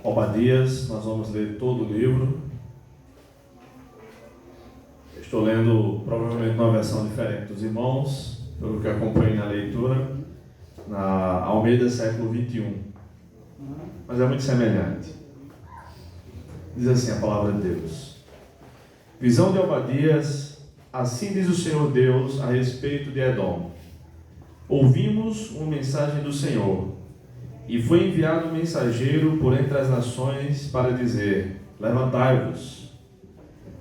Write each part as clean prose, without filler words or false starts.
Obadias. Nós vamos ler todo o livro. Estou lendo provavelmente uma versão diferente dos irmãos, pelo que acompanhei na leitura, na Almeida século 21. Mas é muito semelhante. Diz assim a palavra de Deus: Visão de Obadias. Assim diz o Senhor Deus a respeito de Edom. Ouvimos uma mensagem do Senhor, e foi enviado um mensageiro por entre as nações para dizer: levantai-vos,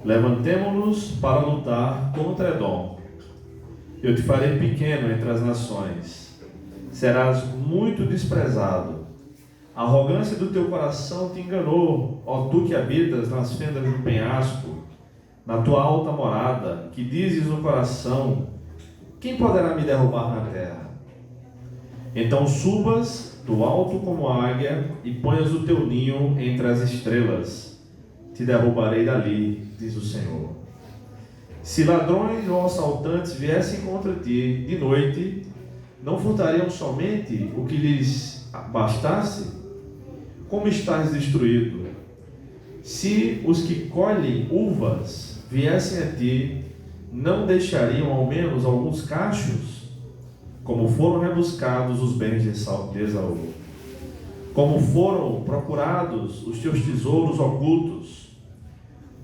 levantemo-nos para lutar contra Edom. Eu te farei pequeno entre as nações, serás muito desprezado. A arrogância do teu coração te enganou, ó tu que habitas nas fendas do penhasco, na tua alta morada, que dizes no coração: quem poderá me derrubar na terra? Então subas do alto como águia e ponhas o teu ninho entre as estrelas. Te derrubarei dali, diz o Senhor. Se ladrões ou assaltantes viessem contra ti de noite, não furtariam somente o que lhes bastasse? Como estás destruído? Se os que colhem uvas viessem a ti, não deixariam ao menos alguns cachos? Como foram rebuscados os bens de Esaú, como foram procurados os teus tesouros ocultos,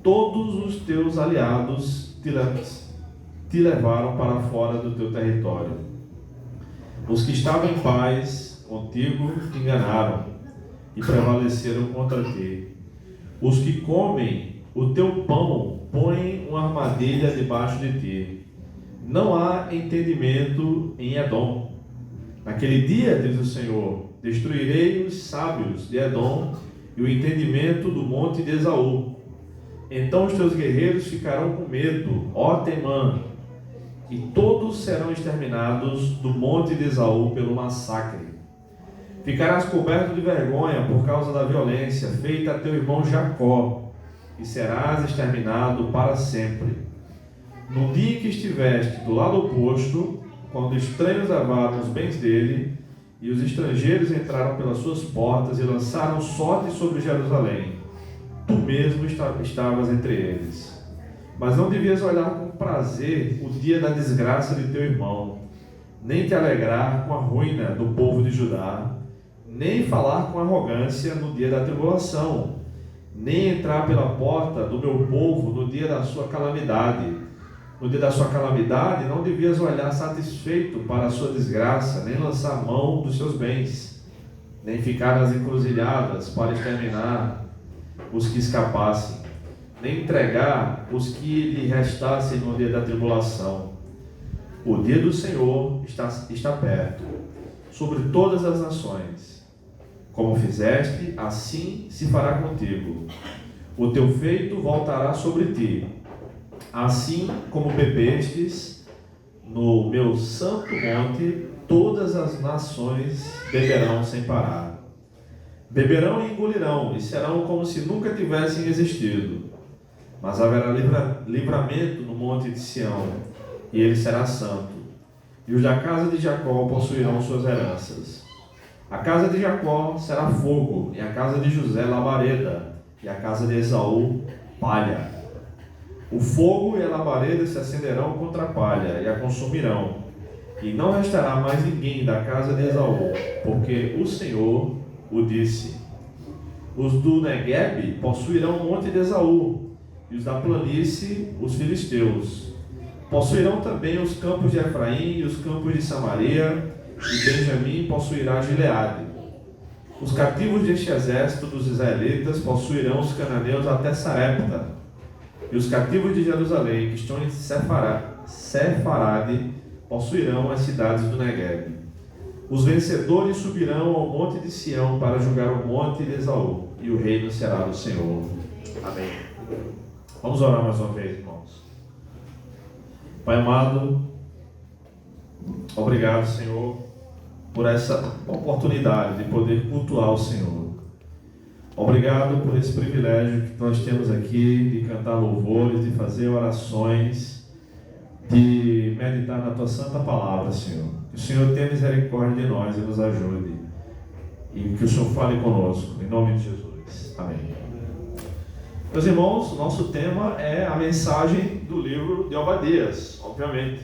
todos os teus aliados te levaram para fora do teu território. Os que estavam em paz contigo te enganaram e prevaleceram contra ti. Os que comem o teu pão põem uma armadilha debaixo de ti. Não há entendimento em Edom. Naquele dia, diz o Senhor, destruirei os sábios de Edom e o entendimento do monte de Esaú. Então os teus guerreiros ficarão com medo, ó Temã, e todos serão exterminados do monte de Esaú pelo massacre. Ficarás coberto de vergonha por causa da violência feita a teu irmão Jacó, e serás exterminado para sempre. No dia que estiveste do lado oposto, quando estranhos levaram os bens dele, e os estrangeiros entraram pelas suas portas e lançaram sorte sobre Jerusalém, tu mesmo estavas entre eles. Mas não devias olhar com prazer o dia da desgraça de teu irmão, nem te alegrar com a ruína do povo de Judá, nem falar com arrogância no dia da tribulação, nem entrar pela porta do meu povo no dia da sua calamidade. No dia da sua calamidade, não devias olhar satisfeito para a sua desgraça, nem lançar mão dos seus bens, nem ficar nas encruzilhadas para exterminar os que escapassem, nem entregar os que lhe restassem no dia da tribulação. O dia do Senhor está perto, sobre todas as nações. Como fizeste, assim se fará contigo. O teu feito voltará sobre ti. Assim como bebestes no meu santo monte, todas as nações beberão sem parar. Beberão e engolirão, e serão como se nunca tivessem existido. Mas haverá livramento no monte de Sião, e ele será santo. E os da casa de Jacó possuirão suas heranças. A casa de Jacó será fogo, e a casa de José labareda, e a casa de Esaú palha. O fogo e a labareda se acenderão contra a palha e a consumirão, e não restará mais ninguém da casa de Esaú, porque o Senhor o disse. Os do Neguebe possuirão o monte de Esaú, e os da planície os filisteus. Possuirão também os campos de Efraim e os campos de Samaria, e Benjamim possuirá Gileade. Os cativos deste exército dos israelitas possuirão os cananeus até Sarepta. E os cativos de Jerusalém, que estão em Sefarade, possuirão as cidades do Neguebe. Os vencedores subirão ao monte de Sião para julgar o monte de Esaú, e o reino será do Senhor. Amém. Vamos orar mais uma vez, irmãos. Pai amado, obrigado, Senhor, por essa oportunidade de poder cultuar o Senhor. Obrigado por esse privilégio que nós temos aqui de cantar louvores, de fazer orações, de meditar na Tua Santa Palavra, Senhor. Que o Senhor tenha misericórdia de nós e nos ajude. E que o Senhor fale conosco, em nome de Jesus. vocês. Amém. Meus irmãos, o nosso tema é a mensagem do livro de Obadias, obviamente.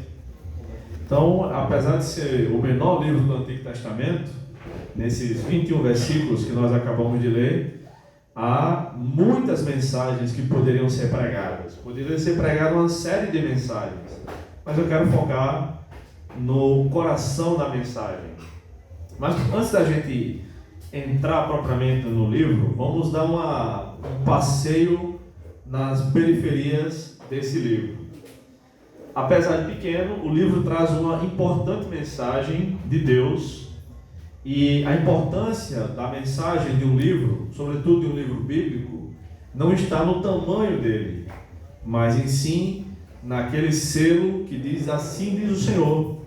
Então, apesar de ser o menor livro do Antigo Testamento, nesses 21 versículos que nós acabamos de ler, há muitas mensagens que poderiam ser pregadas. Poderia ser pregada uma série de mensagens, mas eu quero focar no coração da mensagem. Mas antes da gente entrar propriamente no livro, vamos dar um passeio nas periferias desse livro. Apesar de pequeno, o livro traz uma importante mensagem de Deus. E a importância da mensagem de um livro, sobretudo de um livro bíblico, não está no tamanho dele, mas em sim naquele selo que diz: assim diz o Senhor.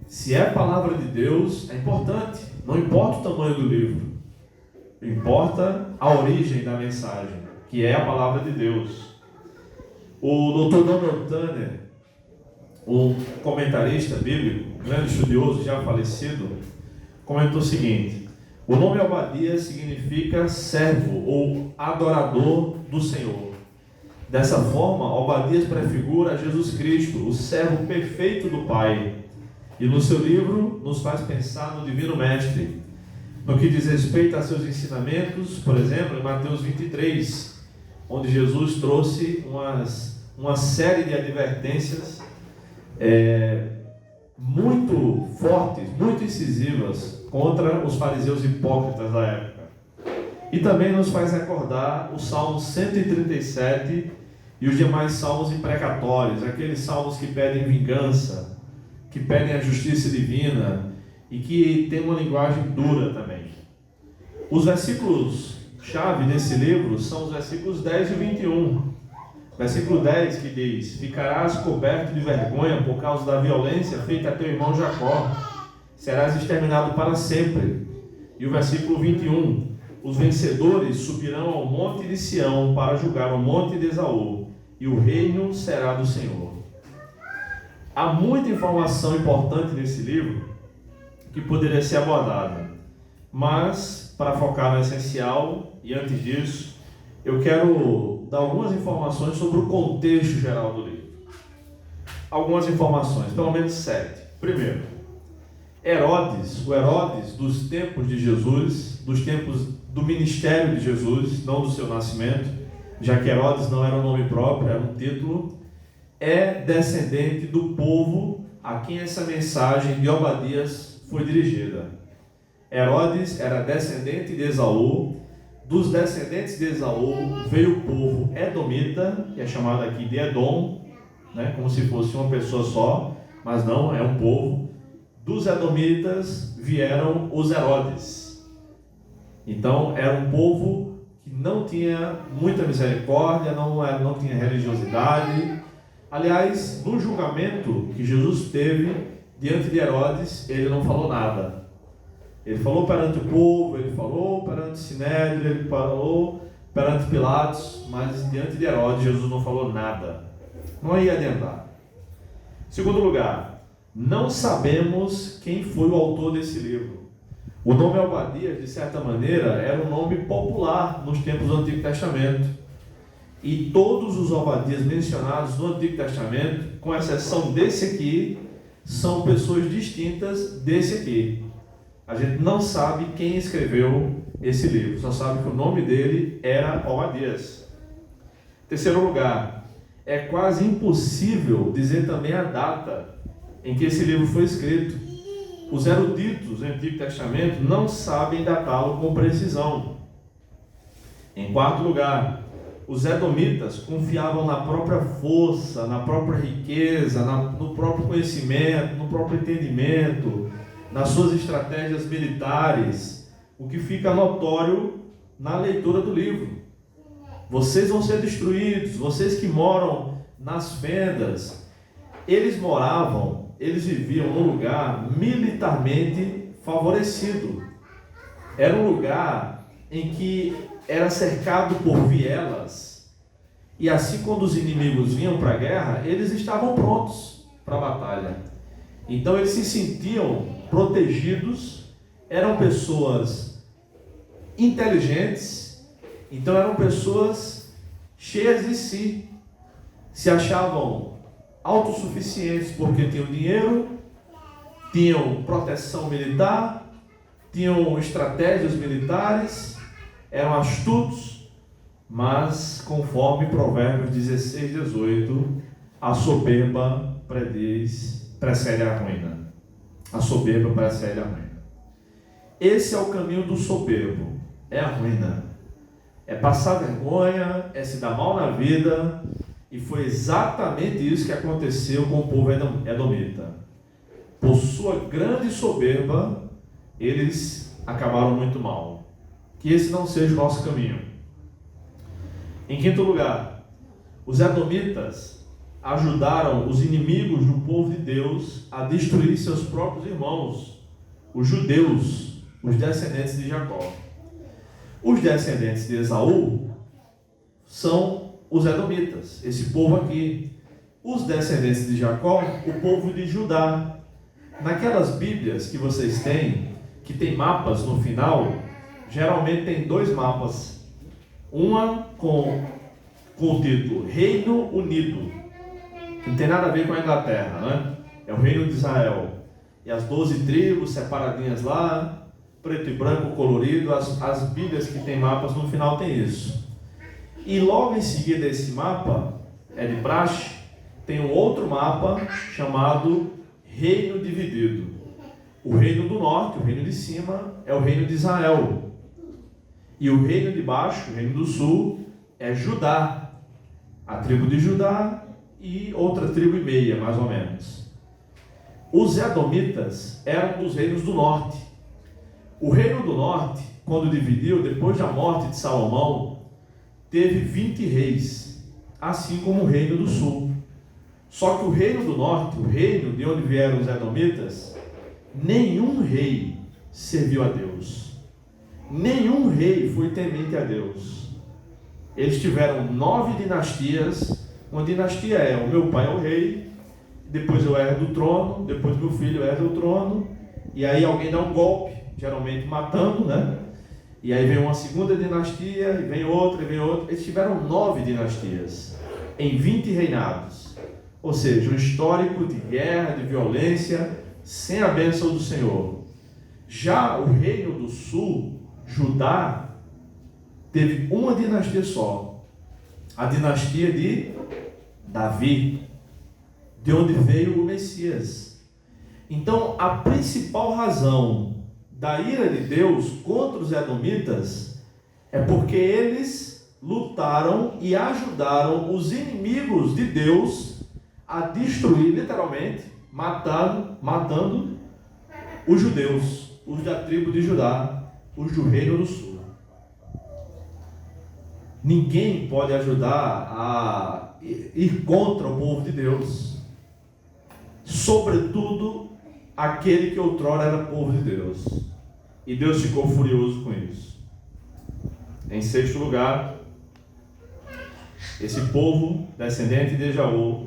Se é palavra de Deus, é importante, não importa o tamanho do livro, importa a origem da mensagem, que é a palavra de Deus. O Dr. Donald Tanner, um comentarista bíblico, um grande estudioso já falecido, comentou o seguinte: o nome Obadias significa servo ou adorador do Senhor. Dessa forma, Obadias prefigura Jesus Cristo, o servo perfeito do Pai. E no seu livro nos faz pensar no Divino Mestre, no que diz respeito a seus ensinamentos, por exemplo, em Mateus 23, onde Jesus trouxe uma série de advertências muito fortes, muito incisivas contra os fariseus hipócritas da época. E também nos faz recordar o Salmo 137 e os demais salmos imprecatórios, aqueles salmos que pedem vingança, que pedem a justiça divina e que tem uma linguagem dura também. Os versículos-chave desse livro são os versículos 10 e 21. Versículo 10 que diz: ficarás coberto de vergonha por causa da violência feita a teu irmão Jacó, serás exterminado para sempre. E o versículo 21: os vencedores subirão ao monte de Sião para julgar o monte de Esaú, e o reino será do Senhor. Há muita informação importante nesse livro que poderia ser abordada, mas para focar no essencial, e antes disso, eu quero dar algumas informações sobre o contexto geral do livro. Algumas informações, pelo menos 7. Primeiro, Herodes, o Herodes dos tempos de Jesus, dos tempos do ministério de Jesus, não do seu nascimento, já que Herodes não era um nome próprio, era um título, é descendente do povo a quem essa mensagem de Obadias foi dirigida. Herodes era descendente de Esaú. Dos descendentes de Esaú veio o povo edomita, que é chamado aqui de Edom, né, como se fosse uma pessoa só, mas não, é um povo. Dos edomitas vieram os Herodes. Então era um povo que não tinha muita misericórdia, não tinha religiosidade. Aliás, no julgamento que Jesus teve diante de Herodes, ele não falou nada. Ele falou perante o povo, ele falou perante o Sinédrio, ele falou perante Pilatos, mas diante de Herodes, Jesus não falou nada. Não ia adiantar. Segundo lugar, não sabemos quem foi o autor desse livro. O nome Obadias, de certa maneira, era um nome popular nos tempos do Antigo Testamento. E todos os Obadias mencionados no Antigo Testamento, com exceção desse aqui, são pessoas distintas desse aqui. A gente não sabe quem escreveu esse livro, só sabe que o nome dele era Obadias. Terceiro lugar, é quase impossível dizer também a data em que esse livro foi escrito. Os eruditos do Antigo Testamento não sabem datá-lo com precisão. Em quarto lugar, os edomitas confiavam na própria força, na própria riqueza, no próprio conhecimento, no próprio entendimento, nas suas estratégias militares, o que fica notório na leitura do livro. Vocês vão ser destruídos, vocês que moram nas fendas. Eles viviam num lugar militarmente favorecido. Era um lugar em que era cercado por vielas, e assim quando os inimigos vinham para a guerra, eles estavam prontos para a batalha. Então eles se sentiam protegidos, eram pessoas inteligentes Então eram pessoas cheias de si, se achavam autossuficientes porque tinham dinheiro, tinham proteção militar, tinham estratégias militares, eram astutos, mas conforme Provérbios 16, 18, a soberba precede a ruína. A soberba precede a ruína. Esse é o caminho do soberbo, é a ruína. É passar vergonha, é se dar mal na vida, e foi exatamente isso que aconteceu com o povo edomita. Por sua grande soberba, eles acabaram muito mal. Que esse não seja o nosso caminho. Em quinto lugar, os edomitas ajudaram os inimigos do povo de Deus a destruir seus próprios irmãos, os judeus, os descendentes de Jacó. Os descendentes de Esaú são os edomitas, esse povo aqui. Os descendentes de Jacó, o povo de Judá. Naquelas Bíblias que vocês têm, que tem mapas no final, geralmente tem dois mapas. Uma com o título Reino Unido, que não tem nada a ver com a Inglaterra, né? É o Reino de Israel. E as 12 tribos separadinhas lá, preto e branco, colorido. As Bíblias que tem mapas no final tem isso. E logo em seguida esse mapa, é de praxe, tem um outro mapa chamado Reino Dividido. O reino do norte, o reino de cima, é o reino de Israel. E o reino de baixo, o reino do sul, é Judá. A tribo de Judá e outra tribo e meia, mais ou menos. Os edomitas eram dos reinos do norte. O reino do norte, quando dividiu, depois da morte de Salomão, teve 20 reis, assim como o reino do sul. Só que o reino do norte, o reino de onde vieram os edomitas, nenhum rei serviu a Deus. Nenhum rei foi temente a Deus. Eles tiveram 9 dinastias. Uma dinastia é: o meu pai é o rei, depois eu herdo o trono, depois meu filho herda o trono, e aí alguém dá um golpe, geralmente matando, né? E aí vem uma segunda dinastia, e vem outra, e vem outra. Eles tiveram 9 dinastias, em 20 reinados. Ou seja, um histórico de guerra, de violência, sem a bênção do Senhor. Já o reino do sul, Judá, teve uma dinastia só. A dinastia de Davi, de onde veio o Messias. Então, a principal razão da ira de Deus contra os edomitas é porque eles lutaram e ajudaram os inimigos de Deus a destruir, literalmente, matando os judeus, os da tribo de Judá, os do reino do sul. Ninguém pode ajudar a ir contra o povo de Deus, sobretudo aquele que outrora era povo de Deus. E Deus ficou furioso com isso. Em sexto lugar, esse povo descendente de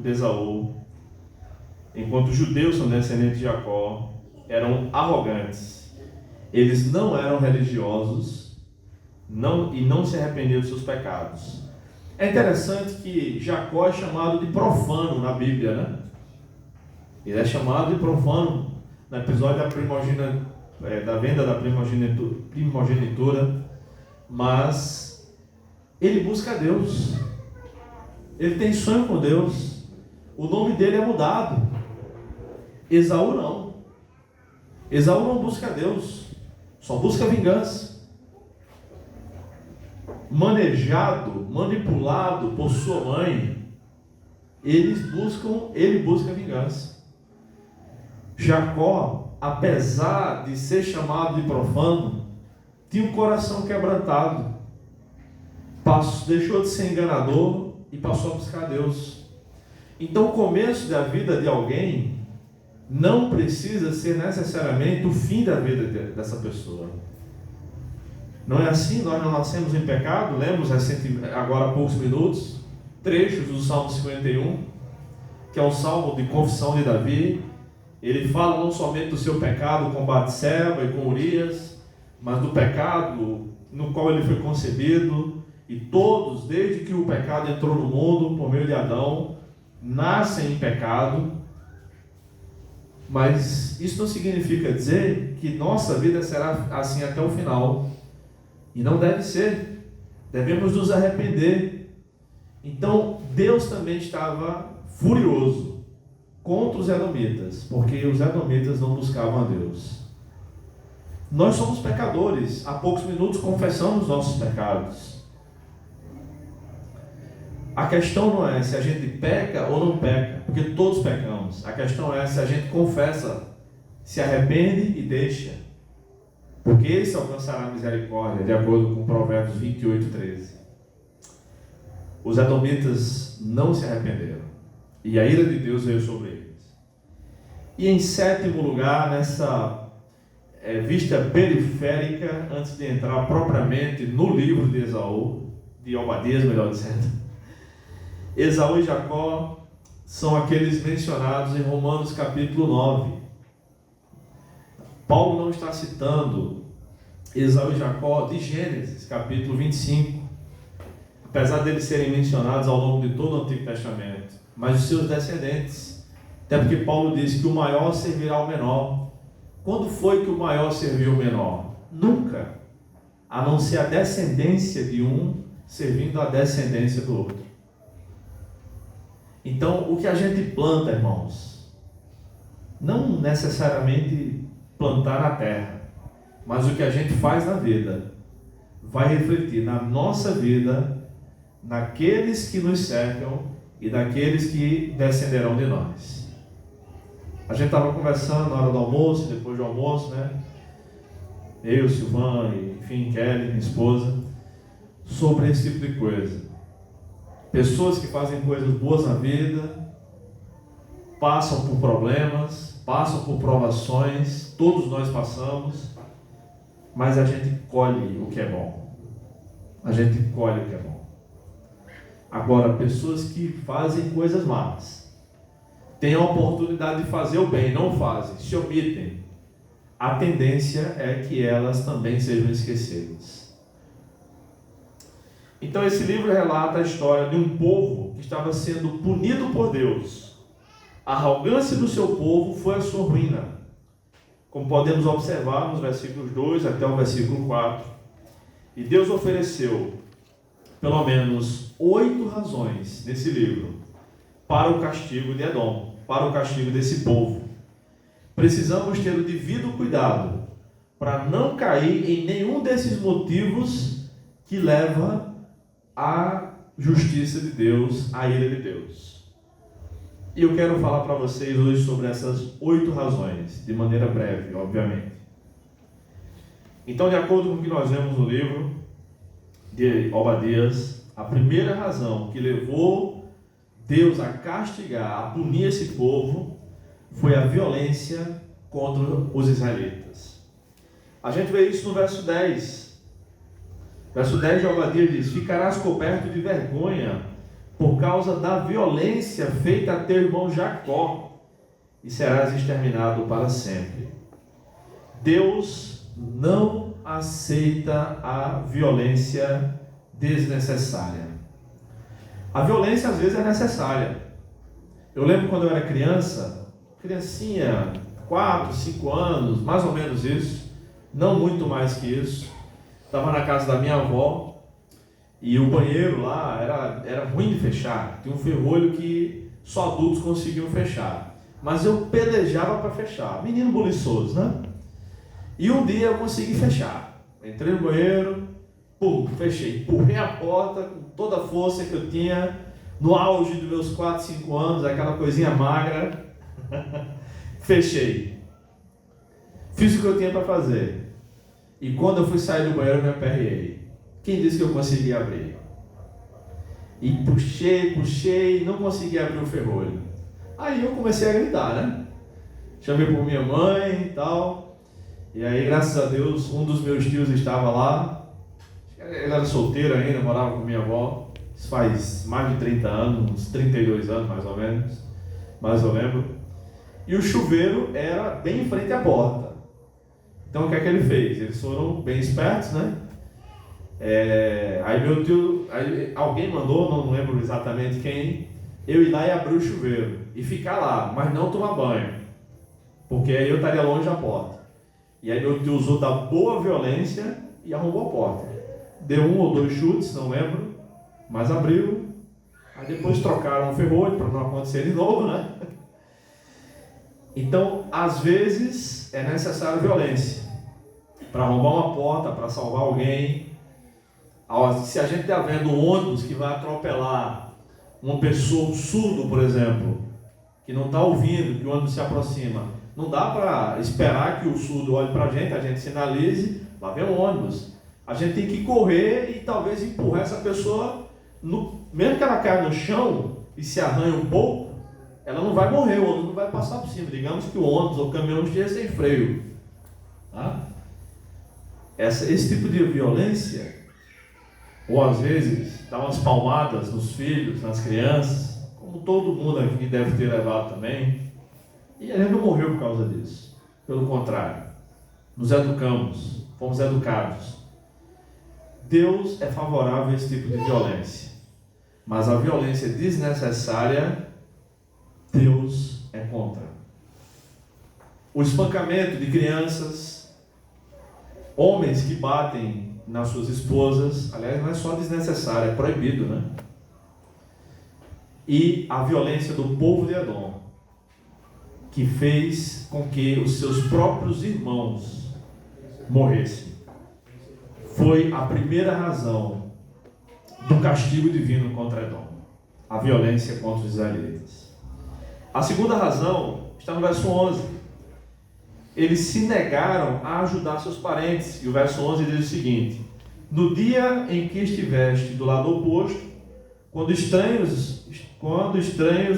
Esaú, enquanto os judeus são descendentes de Jacó, eram arrogantes. Eles não eram religiosos e não se arrependiam dos seus pecados. É interessante que Jacó é chamado de profano na Bíblia, né? Ele é chamado de profano no episódio da venda da primogenitura, mas ele busca Deus, ele tem sonho com Deus, o nome dele é mudado. Esaú não busca Deus, só busca vingança. Manipulado por sua mãe, ele busca vingança. Jacó, apesar de ser chamado de profano, tinha um coração quebrantado, deixou de ser enganador e passou a buscar Deus. Então, o começo da vida de alguém não precisa ser necessariamente o fim da vida dessa pessoa. Não é assim? Nós não nascemos em pecado. Lemos agora há poucos minutos trechos do Salmo 51, que é um salmo de confissão de Davi. Ele fala não somente do seu pecado com Batseba e com Urias, mas do pecado no qual ele foi concebido, E todos, desde que o pecado entrou no mundo, por meio de Adão, nascem em pecado. Mas isso não significa dizer que nossa vida será assim até o final. E não deve ser. Devemos nos arrepender. Então, Deus também estava furioso contra os edomitas, porque os edomitas não buscavam a Deus. Nós somos pecadores. Há poucos minutos confessamos nossos pecados. A questão não é se a gente peca ou não peca, porque todos pecamos. A questão é se a gente confessa, se arrepende e deixa, porque esse alcançará a misericórdia, de acordo com Provérbios 28:13. Os edomitas não se arrependeram, e a ira de Deus veio sobre eles. E em sétimo lugar, nessa vista periférica, antes de entrar propriamente no livro de Esaú, de Obadias, melhor dizendo, Esaú e Jacó são aqueles mencionados em Romanos capítulo 9. Paulo não está citando Esaú e Jacó de Gênesis capítulo 25, apesar deles serem mencionados ao longo de todo o Antigo Testamento, mas os seus descendentes, até porque Paulo diz que o maior servirá ao menor. Quando foi que o maior serviu o menor? Nunca, a não ser a descendência de um servindo a descendência do outro. Então, o que a gente planta, irmãos, não necessariamente plantar na terra, mas o que a gente faz na vida, vai refletir na nossa vida, naqueles que nos cercam e daqueles que descenderão de nós. A gente estava conversando na hora do almoço, depois do almoço, né? Eu, Silvana, enfim, Kelly, minha esposa, sobre esse tipo de coisa. Pessoas que fazem coisas boas na vida, passam por problemas, passam por provações, todos nós passamos, mas a gente colhe o que é bom. A gente colhe o que é bom. Agora, pessoas que fazem coisas más, têm a oportunidade de fazer o bem, não fazem, se omitem, a tendência é que elas também sejam esquecidas. Então esse livro relata a história de um povo que estava sendo punido por Deus. A arrogância do seu povo foi a sua ruína, como podemos observar nos versículos 2 até o versículo 4. E Deus ofereceu pelo menos 8 razões nesse livro para o castigo de Edom, para o castigo desse povo. Precisamos ter o devido cuidado para não cair em nenhum desses motivos que leva à justiça de Deus, à ira de Deus. E eu quero falar para vocês hoje sobre essas 8 razões, de maneira breve, obviamente. Então, de acordo com o que nós vemos no livro de Obadias, a primeira razão que levou Deus a castigar, a punir esse povo, foi a violência contra os israelitas. A gente vê isso no verso 10. Verso 10 de Obadias diz: ficarás coberto de vergonha por causa da violência feita a teu irmão Jacó, e serás exterminado para sempre. Deus não aceita a violência desnecessária. A violência às vezes é necessária. Eu lembro quando eu era criancinha, 4, 5 anos, mais ou menos isso, não muito mais que isso. Estava na casa da minha avó e o banheiro lá era ruim de fechar. Tinha um ferrolho que só adultos conseguiam fechar. Mas eu pelejava para fechar. Menino buliçoso, né? E um dia eu consegui fechar. Entrei no banheiro, pum, fechei. Empurrei a porta com toda a força que eu tinha no auge dos meus 4, 5 anos, aquela coisinha magra. Fechei. Fiz o que eu tinha para fazer. E quando eu fui sair do banheiro, eu me aperreei. Quem disse que eu conseguia abrir? E puxei, não consegui abrir o ferrolho. Aí eu comecei a gritar, né? Chamei por minha mãe e tal. E aí, graças a Deus, um dos meus tios estava lá. Ele era solteiro ainda, morava com minha avó. Isso faz mais de 30 anos, uns 32 anos mais ou menos. Mas eu lembro. E o chuveiro era bem em frente à porta. Então o que é que ele fez? Eles foram bem espertos, né? Aí meu tio, alguém mandou, não lembro exatamente quem, eu ir lá e abrir o chuveiro e ficar lá, mas não tomar banho, porque aí eu estaria longe da porta. E aí meu tio usou da boa violência e arrombou a porta. Deu 1 ou 2 chutes, não lembro, mas abriu. Aí depois trocaram o ferrolho para não acontecer de novo, né? Então, às vezes é necessário violência para arrombar uma porta, para salvar alguém. Se a gente está vendo um ônibus que vai atropelar uma pessoa, um surdo, por exemplo, que não está ouvindo, que o ônibus se aproxima, não dá para esperar que o surdo olhe para a gente sinalize, lá vem um ônibus. A gente tem que correr e talvez empurrar essa pessoa, mesmo que ela caia no chão e se arranhe um pouco, ela não vai morrer, o ônibus não vai passar por cima. Digamos que o ônibus ou o caminhão esteja sem freio. Tá? Esse tipo de violência, ou às vezes dá umas palmadas nos filhos, nas crianças, como todo mundo aqui deve ter levado também, e a gente não morreu por causa disso. Pelo contrário, nos educamos, fomos educados. Deus é favorável a esse tipo de violência, mas a violência desnecessária, Deus é contra. O espancamento de crianças, homens que batem nas suas esposas, aliás, não é só desnecessário, é proibido, né? E a violência do povo de Edom, que fez com que os seus próprios irmãos morressem, foi a primeira razão do castigo divino contra Edom, a violência contra os israelitas. A segunda razão está no verso 11. Eles se negaram a ajudar seus parentes. E o verso 11 diz o seguinte: no dia em que estiveste do lado oposto, quando estranhos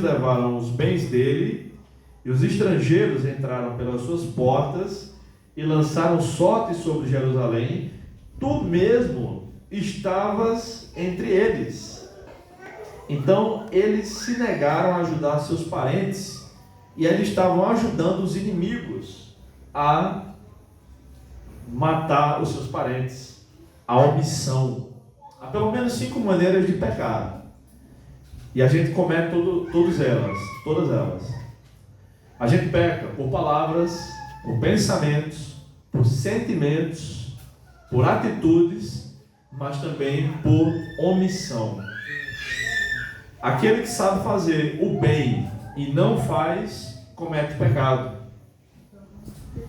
levaram os bens dele, e os estrangeiros entraram pelas suas portas e lançaram sorte sobre Jerusalém, tu mesmo estavas entre eles. Então eles se negaram a ajudar seus parentes, e eles estavam ajudando os inimigos a matar os seus parentes. A omissão. Há pelo menos 5 maneiras de pecar, e a gente comete todas elas. A gente peca por palavras, por pensamentos, por sentimentos, por atitudes, mas também por omissão. Aquele que sabe fazer o bem e não faz, comete pecado.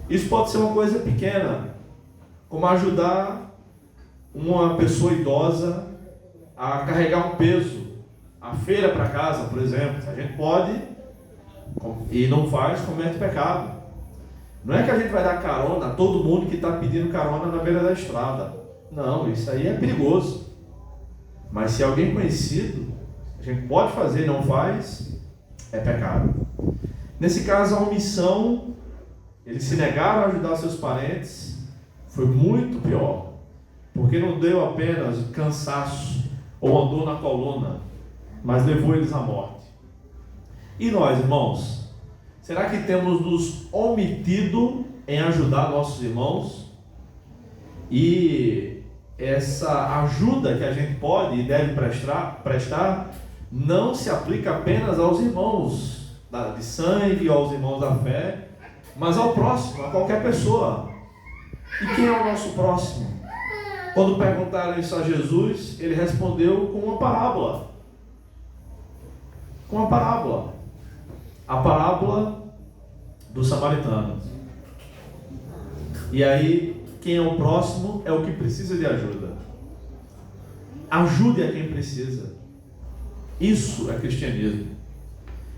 Isso pode ser uma coisa pequena, como ajudar uma pessoa idosa a carregar um peso, a feira para casa, por exemplo. A gente pode e não faz, comete pecado. Não é que a gente vai dar carona a todo mundo que está pedindo carona na beira da estrada. Não, isso aí é perigoso. Mas se alguém conhecido, a gente pode fazer e não faz, é pecado. Nesse caso, a omissão, eles se negaram a ajudar seus parentes, foi muito pior, porque não deu apenas cansaço ou andou na coluna, mas levou eles à morte. E nós, irmãos, será que temos nos omitido em ajudar nossos irmãos? E essa ajuda que a gente pode e deve prestar não se aplica apenas aos irmãos de sangue, aos irmãos da fé, mas ao próximo, a qualquer pessoa. E quem é o nosso próximo? Quando perguntaram isso a Jesus, ele respondeu com uma parábola. Com uma parábola. A parábola do samaritano. E aí, quem é o próximo é o que precisa de ajuda. Ajude a quem precisa. Isso é cristianismo.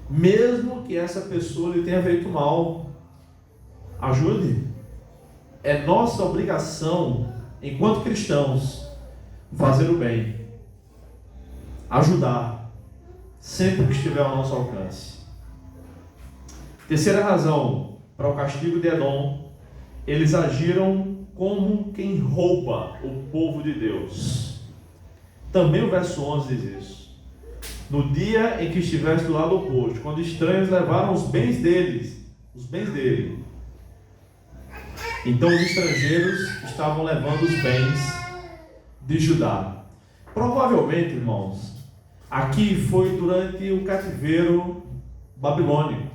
Mesmo que essa pessoa lhe tenha feito mal, ajude. É nossa obrigação, enquanto cristãos, fazer o bem, ajudar, sempre que estiver ao nosso alcance. Terceira razão para o castigo de Edom: eles agiram como quem rouba o povo de Deus. Também o verso 11 diz isso. No dia em que estivesse do lado oposto, quando estranhos levaram os bens dele. Então os estrangeiros estavam levando os bens de Judá. Provavelmente, irmãos, aqui foi durante o cativeiro babilônico,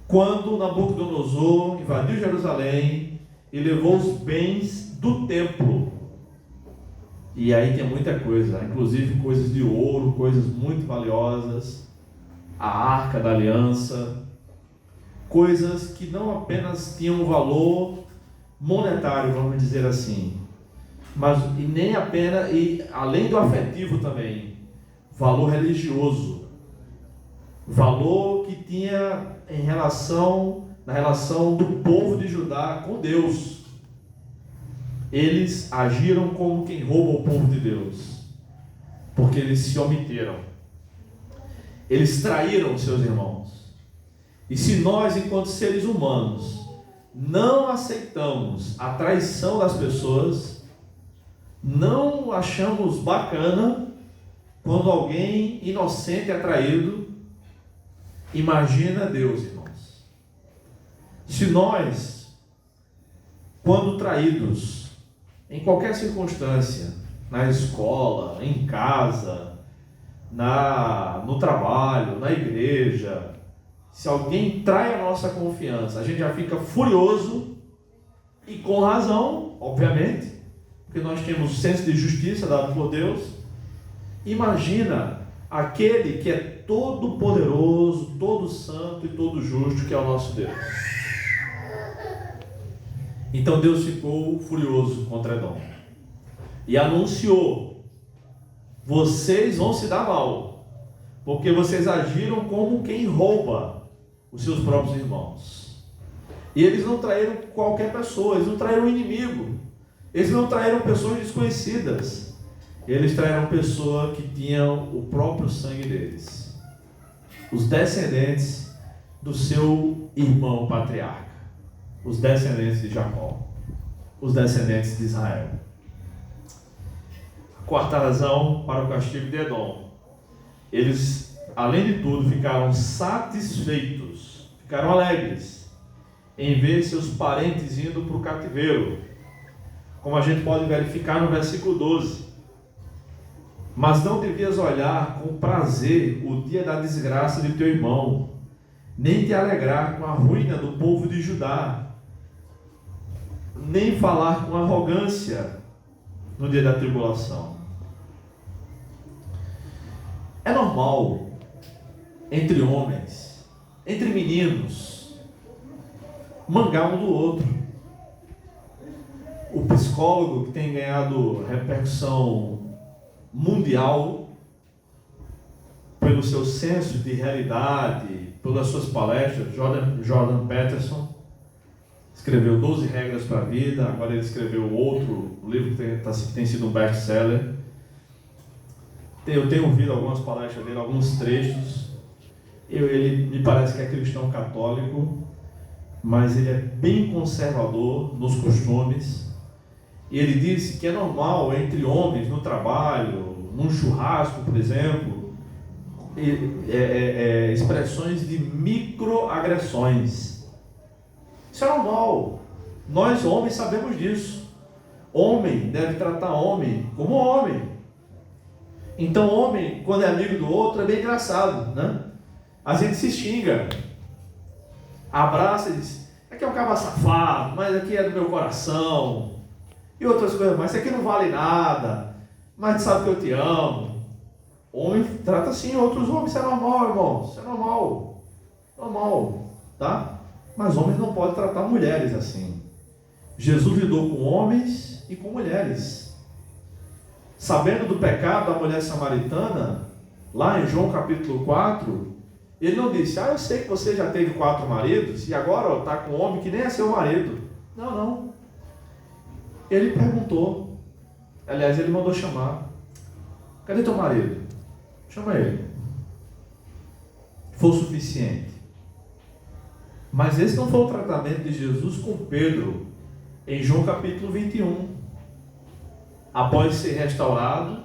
quando Nabucodonosor invadiu Jerusalém e levou os bens do templo. E aí tem muita coisa, inclusive coisas de ouro, coisas muito valiosas, a Arca da Aliança, coisas que não apenas tinham valor monetário, vamos dizer assim, mas e nem apenas, e além do afetivo também, valor religioso, valor que tinha na relação do povo de Judá com Deus. Eles agiram como quem rouba o povo de Deus, porque eles se ometeram, eles traíram seus irmãos. E se nós, enquanto seres humanos, não aceitamos a traição das pessoas, não achamos bacana quando alguém inocente é traído, imagina Deus, irmãos. Se nós, quando traídos, em qualquer circunstância, na escola, em casa, no trabalho, na igreja, se alguém trai a nossa confiança, a gente já fica furioso, e com razão, obviamente, porque nós temos o senso de justiça dado por Deus. Imagina aquele que é todo poderoso, todo santo e todo justo, que é o nosso Deus. Então Deus ficou furioso contra Edom e anunciou: vocês vão se dar mal, porque vocês agiram como quem rouba os seus próprios irmãos. E eles não traíram qualquer pessoa, eles não traíram o inimigo, eles não traíram pessoas desconhecidas, eles traíram pessoas que tinham o próprio sangue deles, os descendentes do seu irmão patriarca, os descendentes de Jacó, os descendentes de Israel. A quarta razão para o castigo de Edom: eles, além de tudo, ficaram satisfeitos, ficaram alegres em ver seus parentes indo para o cativeiro, como a gente pode verificar no versículo 12. Mas não devias olhar com prazer o dia da desgraça de teu irmão, nem te alegrar com a ruína do povo de Judá, nem falar com arrogância no dia da tribulação. É normal entre homens, entre meninos, mangar um do outro. O psicólogo que tem ganhado repercussão mundial pelo seu senso de realidade, pelas suas palestras, Jordan Peterson, escreveu 12 regras para a vida. Agora ele escreveu outro livro que tem sido um best-seller. Eu tenho ouvido algumas palestras dele, alguns trechos. Ele me parece que é cristão católico, mas ele é bem conservador nos costumes. E ele disse que é normal entre homens no trabalho, num churrasco, por exemplo, expressões de microagressões. Isso é normal. Nós homens sabemos disso. Homem deve tratar homem como homem. Então homem, quando é amigo do outro, é bem engraçado, né? A gente se xinga, abraça e diz: aqui é um cara safado, mas aqui é do meu coração. E outras coisas, mas isso aqui não vale nada, mas tu sabe que eu te amo. Homem trata assim outros homens. Isso é normal, irmão. Isso é normal. Normal, tá? Mas homens não podem tratar mulheres assim. Jesus lidou com homens e com mulheres. Sabendo do pecado da mulher samaritana, lá em João capítulo 4, ele não disse: eu sei que você já teve 4 maridos e agora está com um homem que nem é seu marido. Não. Ele perguntou. Aliás, ele mandou chamar: cadê teu marido? Chama ele. Foi o suficiente. Mas esse não foi o tratamento de Jesus com Pedro em João capítulo 21. Após ser restaurado,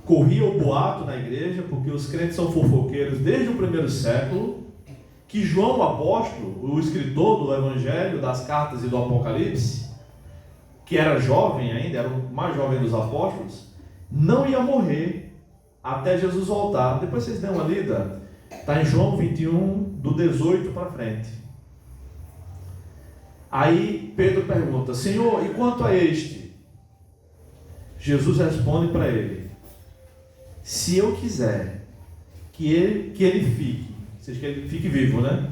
corria o boato na igreja, porque os crentes são fofoqueiros desde o primeiro século, que João, o apóstolo, o escritor do Evangelho, das cartas e do Apocalipse, que era jovem ainda, era o mais jovem dos apóstolos, não ia morrer até Jesus voltar. Depois vocês dêem uma lida, está em João 21, do 18 para frente. Aí Pedro pergunta: Senhor, e quanto a este? Jesus responde para ele: se eu quiser que ele fique, ou seja, que ele fique vivo, né?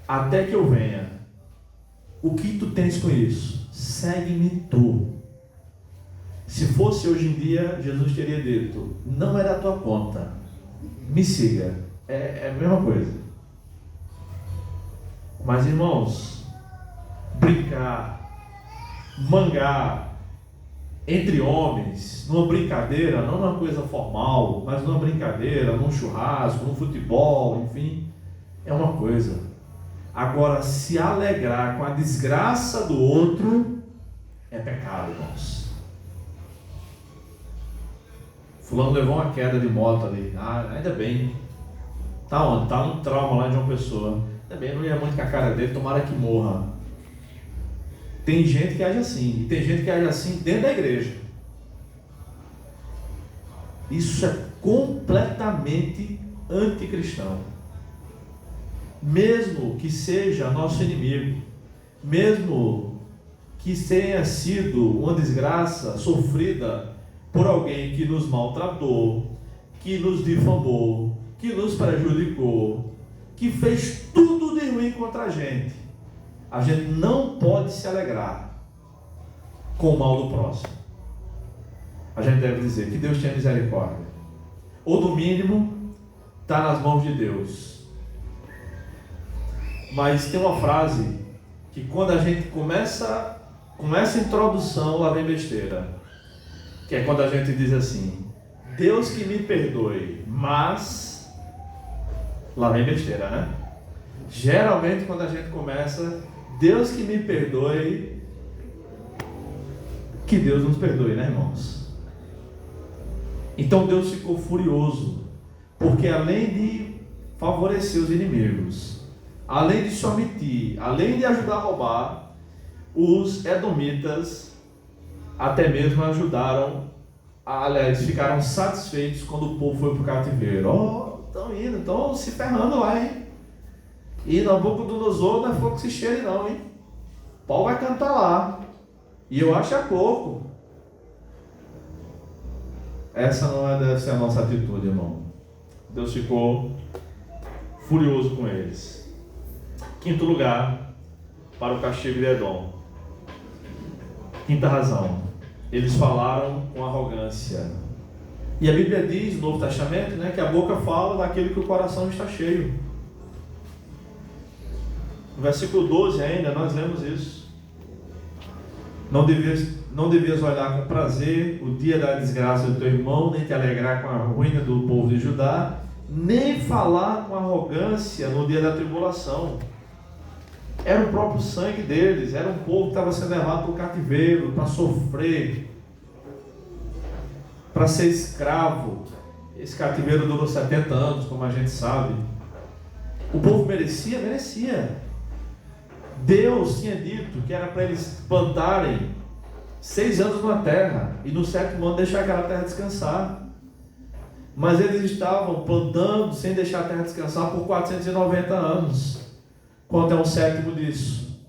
Até que eu venha, o que tu tens com isso? Segue-me tu. Se fosse hoje em dia, Jesus teria dito: não é da tua conta, me siga. É a mesma coisa. Mas, irmãos, brincar, mangar entre homens, numa brincadeira, não numa coisa formal, mas numa brincadeira, num churrasco, num futebol, enfim, é uma coisa. Agora, se alegrar com a desgraça do outro é pecado, irmãos. Fulano levou uma queda de moto ali. Ainda bem. Tá onde? Tá um trauma lá de uma pessoa. Ainda bem, não ia muito com a cara dele, tomara que morra. Tem gente que age assim, e tem gente que age assim dentro da igreja. Isso é completamente anticristão. Mesmo que seja nosso inimigo, mesmo que tenha sido uma desgraça sofrida por alguém que nos maltratou, que nos difamou, que nos prejudicou, que fez tudo de ruim contra a gente não pode se alegrar com o mal do próximo. A gente deve dizer que Deus tenha misericórdia, ou no mínimo está nas mãos de Deus. Mas tem uma frase que quando a gente começa a introdução, lá vem besteira, que é quando a gente diz assim: Deus que me perdoe, mas lá vem besteira, né? Geralmente quando a gente começa: Deus que me perdoe, que Deus nos perdoe, né, irmãos? Então Deus ficou furioso, porque além de favorecer os inimigos, além de se omitir, além de ajudar a roubar, os edomitas até mesmo ajudaram, aliás, ficaram satisfeitos quando o povo foi para o cativeiro. Estão se ferrando lá, hein? E Nabucodonosor não é fogo que se cheire não, hein? Paulo vai cantar lá, e eu acho pouco. Essa não deve ser a nossa atitude, irmão. Deus ficou furioso com eles. Quinto lugar para o castigo de Edom. Quinta razão: eles falaram com arrogância. E a Bíblia diz no Novo Testamento, né, que a boca fala daquilo que o coração está cheio. No versículo 12 ainda nós lemos isso: não devias olhar com prazer o dia da desgraça do teu irmão, nem te alegrar com a ruína do povo de Judá, nem falar com arrogância no dia da tribulação. Era o próprio sangue deles, era um povo que estava sendo levado para o cativeiro, para sofrer, para ser escravo. Esse cativeiro durou 70 anos, como a gente sabe. O povo merecia? Merecia. Deus tinha dito que era para eles plantarem 6 anos numa terra, e no 7º ano deixar aquela terra descansar. Mas eles estavam plantando sem deixar a terra descansar por 490 anos. Quanto é um sétimo disso?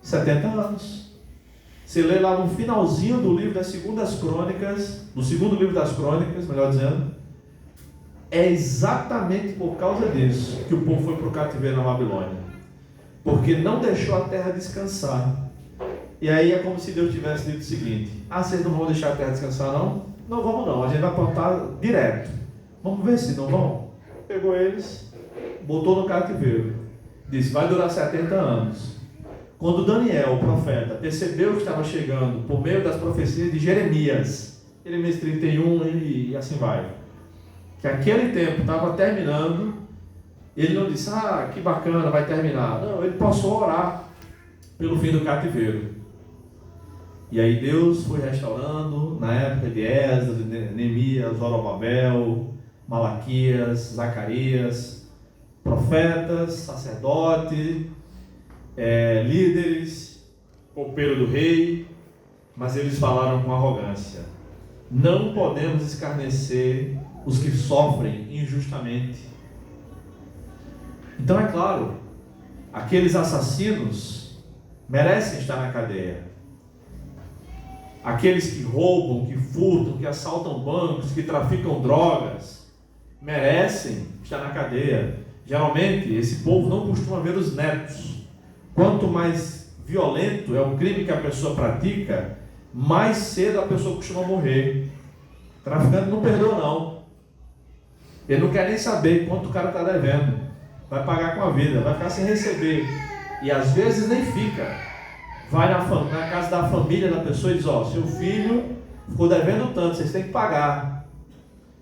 70 anos. Você lê lá no finalzinho do livro das Segundas Crônicas, no segundo livro das Crônicas, melhor dizendo, é exatamente por causa disso que o povo foi para o cativeiro na Babilônia, porque não deixou a terra descansar. E aí é como se Deus tivesse dito o seguinte: vocês não vão deixar a terra descansar não? Não vamos não, a gente vai plantar direto, vamos ver se não vão. Pegou eles, botou no cativeiro, disse: vai durar 70 anos. Quando Daniel, o profeta, percebeu que estava chegando por meio das profecias de Jeremias, Jeremias 31 e assim vai, que aquele tempo estava terminando, ele não disse: que bacana, vai terminar. Não, ele passou a orar pelo fim do cativeiro. E aí Deus foi restaurando, na época de Esdras, Neemias, Zorobabel, Malaquias, Zacarias, profetas, sacerdotes, líderes, copeiro do rei, mas eles falaram com arrogância: não podemos escarnecer os que sofrem injustamente. Então é claro, aqueles assassinos merecem estar na cadeia. Aqueles que roubam, que furtam, que assaltam bancos, que traficam drogas, merecem estar na cadeia. Geralmente, esse povo não costuma ver os netos. Quanto mais violento é o crime que a pessoa pratica, mais cedo a pessoa costuma morrer. Traficante não perdoa, não. Ele não quer nem saber quanto o cara está devendo. Vai pagar com a vida, vai ficar sem receber. E às vezes nem fica. Vai na casa da família da pessoa e diz: ó, seu filho ficou devendo tanto, vocês têm que pagar.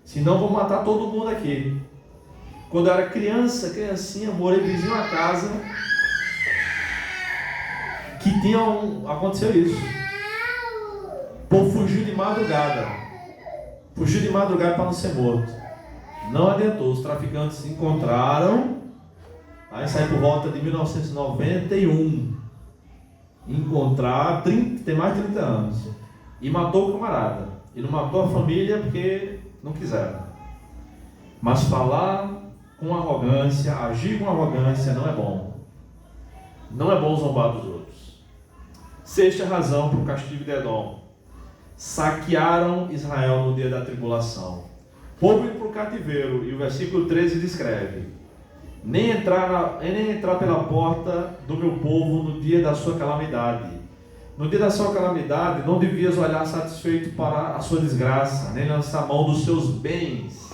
Senão vou matar todo mundo aqui. Quando eu era criancinha, morei vizinho a casa que aconteceu isso. O povo fugiu de madrugada. Fugiu de madrugada para não ser morto. Não adiantou, os traficantes se encontraram. Aí saiu por volta de 1991. Tem mais de 30 anos. E matou o camarada. E não matou a família porque não quiseram. Mas falar com arrogância, agir com arrogância não é bom. Não é bom zombar dos outros. Sexta razão para o castigo de Edom: saquearam Israel no dia da tribulação. Povo indo para o cativeiro. E o versículo 13 descreve: nem entrar pela porta do meu povo no dia da sua calamidade. No dia da sua calamidade, não devias olhar satisfeito para a sua desgraça, nem lançar mão dos seus bens.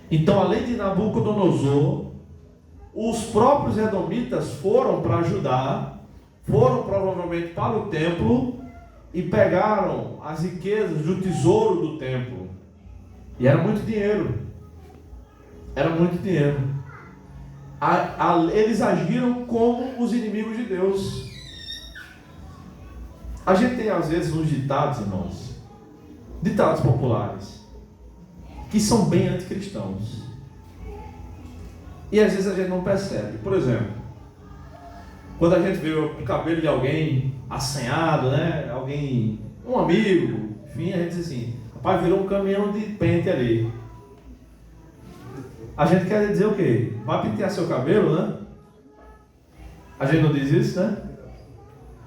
Então, além de Nabucodonosor, os próprios edomitas foram para ajudar, foram provavelmente para o templo e pegaram as riquezas do tesouro do templo. E era muito dinheiro. Era muito dinheiro. Eles agiram como os inimigos de Deus. A gente tem às vezes uns ditados, irmãos, ditados populares, que são bem anticristãos. E às vezes a gente não percebe. Por exemplo, quando a gente vê o cabelo de alguém assanhado, né? Alguém, um amigo, enfim, a gente diz assim: rapaz, virou um caminhão de pente ali. A gente quer dizer o quê? Vai pentear seu cabelo, né? A gente não diz isso, né?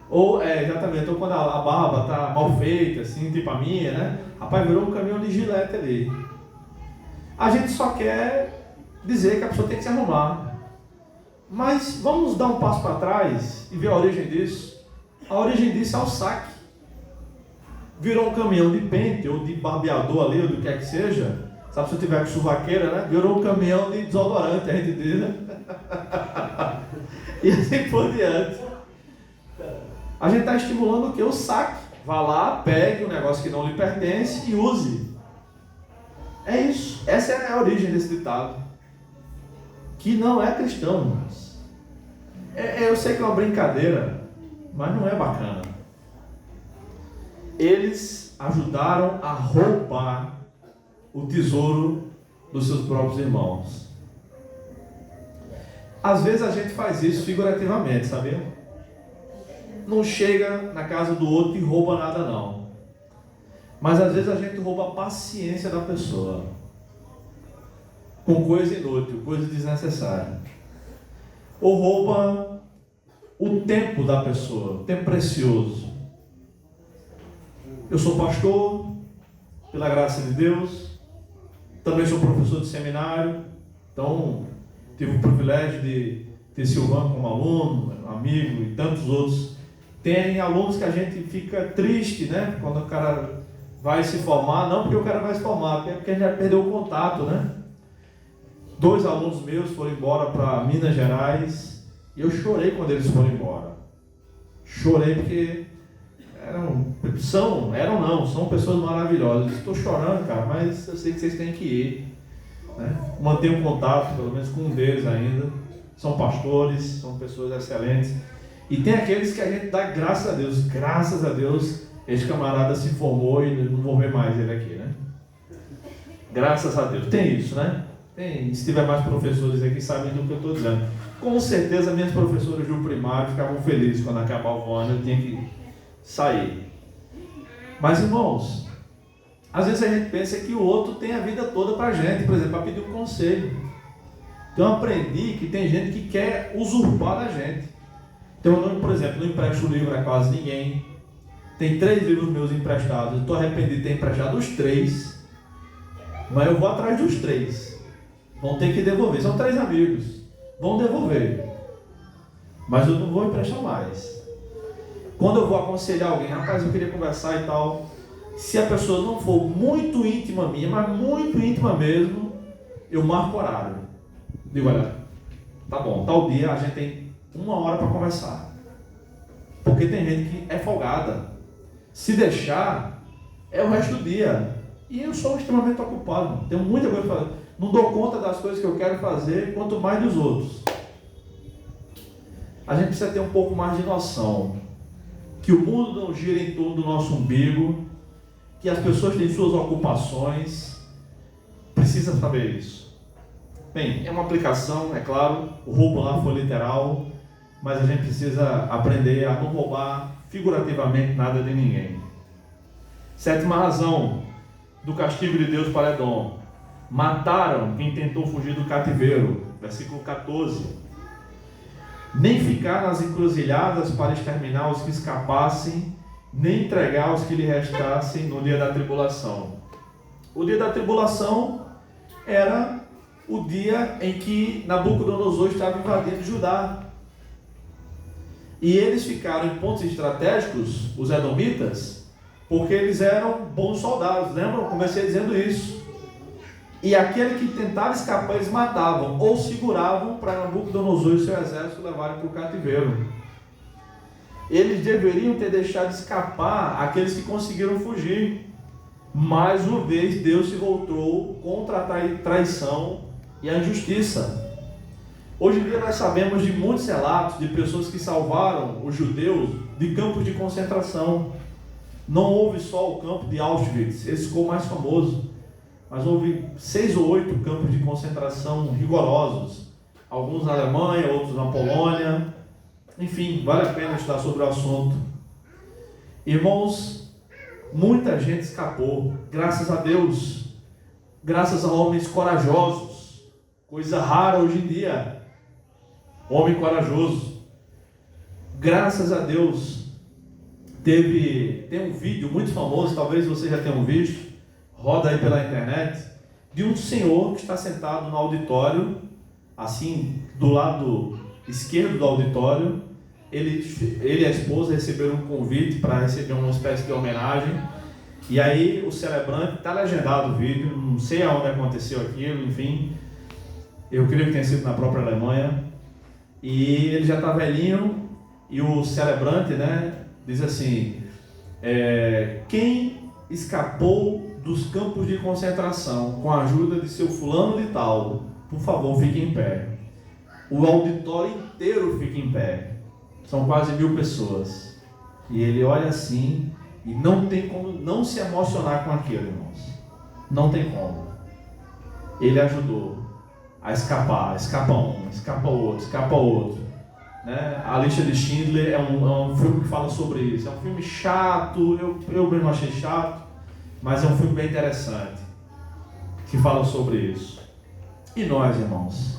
Ou, exatamente, ou quando a barba está mal feita, assim, tipo a minha, né? Rapaz, virou um caminhão de gilete ali. A gente só quer dizer que a pessoa tem que se arrumar. Mas vamos dar um passo para trás e ver a origem disso. A origem disso é o saque. Virou um caminhão de pente, ou de barbeador ali, ou do que é que seja. Sabe, se eu tiver com suvaqueira, né? Virou um caminhão de desodorante, a gente diz, né? E assim por diante. A gente está estimulando o quê? O saque. Vá lá, pegue um negócio que não lhe pertence e use. É isso. Essa é a origem desse ditado. Que não é cristão, irmãos. Eu sei que é uma brincadeira, mas não é bacana. Eles ajudaram a roubar o tesouro dos seus próprios irmãos. Às vezes a gente faz isso figurativamente, sabia? Não chega na casa do outro e rouba nada, não. Mas às vezes a gente rouba a paciência da pessoa com coisa inútil, coisa desnecessária. Ou rouba o tempo da pessoa, tempo precioso. Eu sou pastor, pela graça de Deus. Também sou professor de seminário, então tive o privilégio de ter Silvano como aluno, amigo e tantos outros. Tem alunos que a gente fica triste, né? Quando o cara vai se formar, não porque o cara vai se formar, é porque a gente já perdeu o contato, né? 2 alunos meus foram embora para Minas Gerais e eu chorei quando eles foram embora. Chorei porque são pessoas maravilhosas. Estou chorando, cara, mas eu sei que vocês têm que ir, né? Mantenho contato, pelo menos com um deles ainda. São pastores, são pessoas excelentes. E tem aqueles que a gente dá graças a Deus, esse camarada se formou e não vou ver mais ele aqui, né? Graças a Deus. Tem isso, né? Tem. Se tiver mais professores aqui, sabem do que eu estou dizendo. Com certeza, minhas professoras do primário ficavam felizes quando acabava o ano, eu tinha que sair. Mas, irmãos, às vezes a gente pensa que o outro tem a vida toda para a gente, por exemplo, para pedir um conselho. Então eu aprendi que tem gente que quer usurpar da gente. Então eu, por exemplo, não empresto livro a quase ninguém. Tem 3 livros meus emprestados, eu estou arrependido de ter emprestado os 3, mas eu vou atrás dos 3. Vão ter que devolver, são 3 amigos, vão devolver, mas eu não vou emprestar mais. Quando eu vou aconselhar alguém, rapaz, eu queria conversar e tal, se a pessoa não for muito íntima minha, mas muito íntima mesmo, eu marco horário. Digo, olha, tá bom, tal dia a gente tem 1 hora para conversar. Porque tem gente que é folgada. Se deixar, é o resto do dia. E eu sou extremamente ocupado, tenho muita coisa para fazer. Não dou conta das coisas que eu quero fazer, quanto mais dos outros. A gente precisa ter um pouco mais de noção que o mundo não gira em torno do nosso umbigo, que as pessoas têm suas ocupações. Precisa saber isso. Bem, é uma aplicação, é claro, o roubo lá foi literal, mas a gente precisa aprender a não roubar figurativamente nada de ninguém. 7ª razão do castigo de Deus para Edom: mataram quem tentou fugir do cativeiro. Versículo 14. Nem ficar nas encruzilhadas para exterminar os que escapassem, nem entregar os que lhe restassem no dia da tribulação. O dia da tribulação era o dia em que Nabucodonosor estava invadindo Judá. E eles ficaram em pontos estratégicos, os edomitas, porque eles eram bons soldados. Lembram? Eu comecei dizendo isso. E aquele que tentava escapar, eles matavam ou seguravam para Nabucodonosor e seu exército levarem para o cativeiro. Eles deveriam ter deixado escapar aqueles que conseguiram fugir. Mais uma vez, Deus se voltou contra a traição e a injustiça. Hoje em dia nós sabemos de muitos relatos de pessoas que salvaram os judeus de campos de concentração. Não houve só o campo de Auschwitz, esse ficou mais famoso, mas houve 6 ou 8 campos de concentração rigorosos, alguns na Alemanha, outros na Polônia. Enfim, vale a pena estudar sobre o assunto. Irmãos, muita gente escapou, graças a Deus, graças a homens corajosos, coisa rara hoje em dia. Homem corajoso, graças a Deus. Tem um vídeo muito famoso, talvez você já tenha visto, roda aí pela internet, de um senhor que está sentado no auditório, assim, do lado esquerdo do auditório. Ele e a esposa receberam um convite para receber uma espécie de homenagem, e aí o celebrante, está legendado o vídeo, não sei aonde aconteceu aquilo, enfim, eu creio que tenha sido na própria Alemanha. E ele já está velhinho, e o celebrante, né, diz assim: quem escapou dos campos de concentração com a ajuda de seu fulano de tal, por favor, fique em pé. O auditório inteiro fica em pé. São quase 1000 pessoas. E ele olha assim, e não tem como não se emocionar com aquilo, irmãos. Não tem como. Ele ajudou a escapar, escapa um, escapa outro, né? A Lista de Schindler é um filme que fala sobre isso. É um filme chato, eu mesmo achei chato, mas é um filme bem interessante, que fala sobre isso. E nós, irmãos,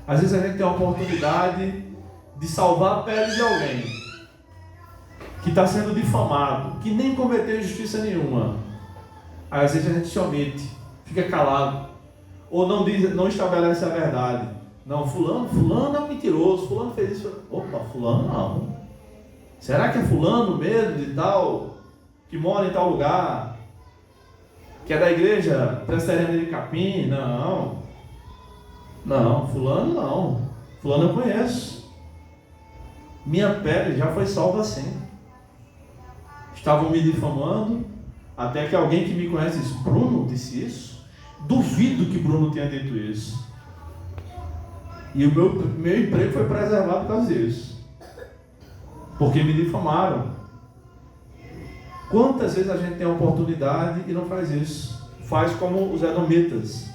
às vezes a gente tem a oportunidade de salvar a pele de alguém que está sendo difamado, que nem cometeu injustiça nenhuma. Aí, às vezes a gente se omite, fica calado, ou não estabelece a verdade. Não, fulano é um mentiroso, fulano fez isso. Opa, fulano não. Será que é fulano mesmo de tal, que mora em tal lugar, que é da igreja presbiteriana de Capim? Não, fulano não. Fulano eu conheço. Minha pele já foi salva assim. Estavam me difamando, até que alguém que me conhece disse: Bruno disse isso? Duvido que Bruno tenha dito isso. E o meu emprego foi preservado por causa disso, porque me difamaram. Quantas vezes a gente tem a oportunidade e não faz isso? Faz como os edomitas: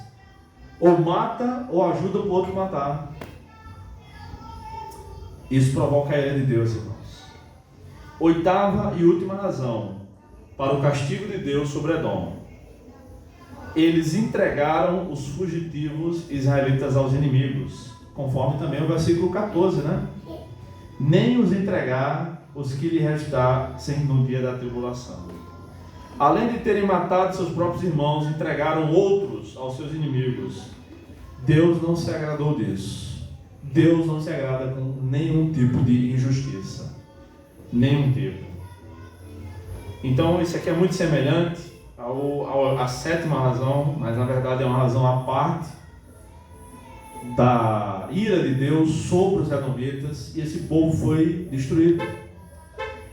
ou mata ou ajuda o outro a matar. Isso provoca a ira de Deus, irmãos. 8ª e última razão: para o castigo de Deus sobre Edom. Eles entregaram os fugitivos israelitas aos inimigos, conforme também o versículo 14, né? Nem os entregar os que lhe restassem no dia da tribulação. Além de terem matado seus próprios irmãos, entregaram outros aos seus inimigos. Deus não se agradou disso. Deus não se agrada com nenhum tipo de injustiça. Nenhum tipo. Então, isso aqui é muito semelhante à sétima razão, mas na verdade é uma razão à parte da ira de Deus sobre os edomitas, e esse povo foi destruído.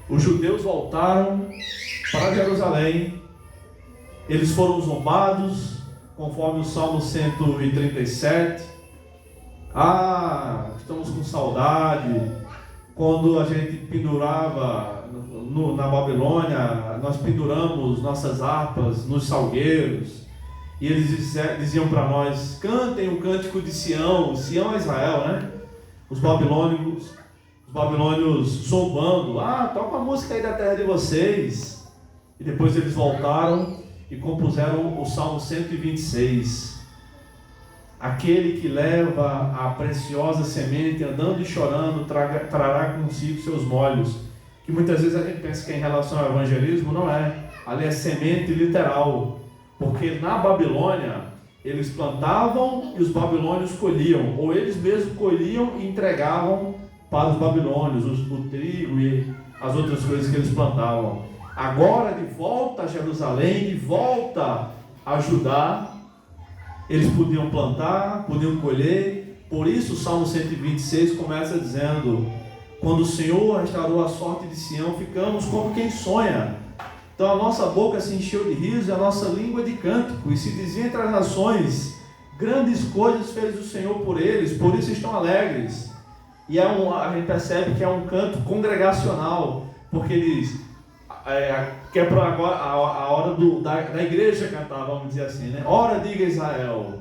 Os judeus voltaram para Jerusalém, eles foram zombados, conforme o Salmo 137. Estamos com saudade. Quando a gente pendurava na Babilônia, nós penduramos nossas harpas nos salgueiros, e eles diziam para nós: cantem o cântico de Sião. Sião é Israel, né? Os babilônios zombando: toca a música aí da terra de vocês. E depois eles voltaram e compuseram o Salmo 126. Aquele que leva a preciosa semente, andando e chorando, trará consigo seus molhos. Que muitas vezes a gente pensa que é em relação ao evangelismo, não é. Ali é semente literal. Porque na Babilônia, eles plantavam e os babilônios colhiam. Ou eles mesmos colhiam e entregavam para os babilônios o trigo e as outras coisas que eles plantavam. Agora, de volta a Jerusalém, de volta a Judá, eles podiam plantar, podiam colher. Por isso o Salmo 126 começa dizendo: quando o Senhor restaurou a sorte de Sião, ficamos como quem sonha. Então a nossa boca se encheu de riso e a nossa língua de cântico, e se dizia entre as nações: grandes coisas fez o Senhor por eles, por isso estão alegres. E a gente percebe que é um canto congregacional, porque eles que é para agora a hora da igreja cantar, vamos dizer assim, né? Ora, diga Israel,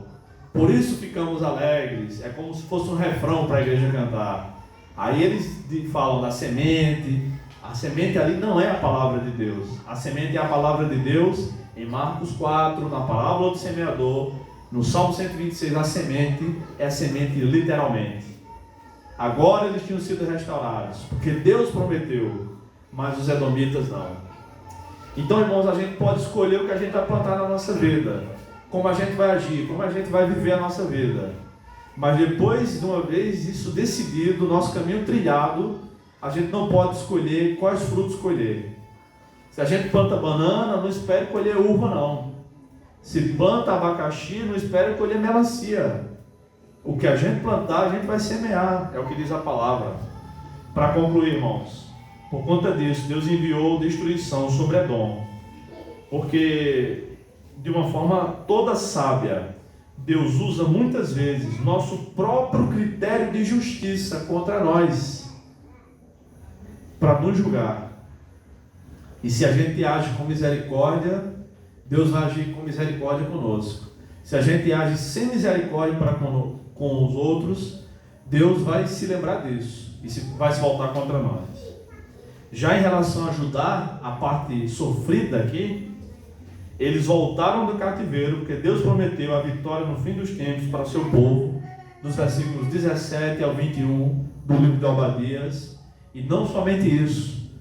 por isso ficamos alegres. É como se fosse um refrão para a igreja cantar. Aí eles falam da semente. A semente ali não é a palavra de Deus. A semente é a palavra de Deus em Marcos 4, na parábola do semeador. No Salmo 126, a semente é a semente literalmente. Agora eles tinham sido restaurados, porque Deus prometeu, mas os edomitas não. Então, irmãos, a gente pode escolher o que a gente vai plantar na nossa vida, como a gente vai agir, como a gente vai viver a nossa vida. Mas depois de uma vez isso decidido, nosso caminho trilhado, a gente não pode escolher quais frutos colher. Se a gente planta banana, não espere colher uva não. Se planta abacaxi, não espere colher melancia. O que a gente plantar, a gente vai semear, é o que diz a palavra. Para concluir, irmãos, por conta disso, Deus enviou destruição sobre Edom, porque de uma forma toda sábia, Deus usa muitas vezes nosso próprio critério de justiça contra nós, para nos julgar. E se a gente age com misericórdia, Deus vai agir com misericórdia conosco. Se a gente age sem misericórdia para com os outros, Deus vai se lembrar disso e vai se voltar contra nós. Já em relação a Judá, a parte sofrida aqui, eles voltaram do cativeiro, porque Deus prometeu a vitória no fim dos tempos para o seu povo, dos versículos 17 ao 21 do livro de Obadias. E não somente isso,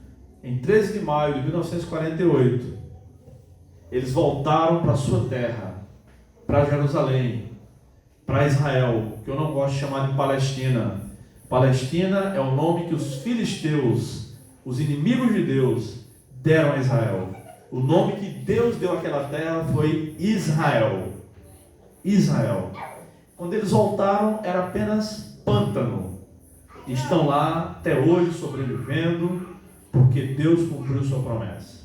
em 13 de maio de 1948, eles voltaram para a sua terra, para Jerusalém, para Israel, que eu não gosto de chamar de Palestina. Palestina é o nome que os filisteus, os inimigos de Deus, deram a Israel. O nome que Deus deu àquela terra foi Israel. Israel. Quando eles voltaram, era apenas pântano. Estão lá até hoje sobrevivendo, porque Deus cumpriu sua promessa.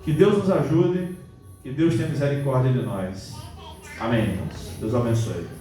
Que Deus nos ajude, que Deus tenha misericórdia de nós. Amém, irmãos. Deus abençoe.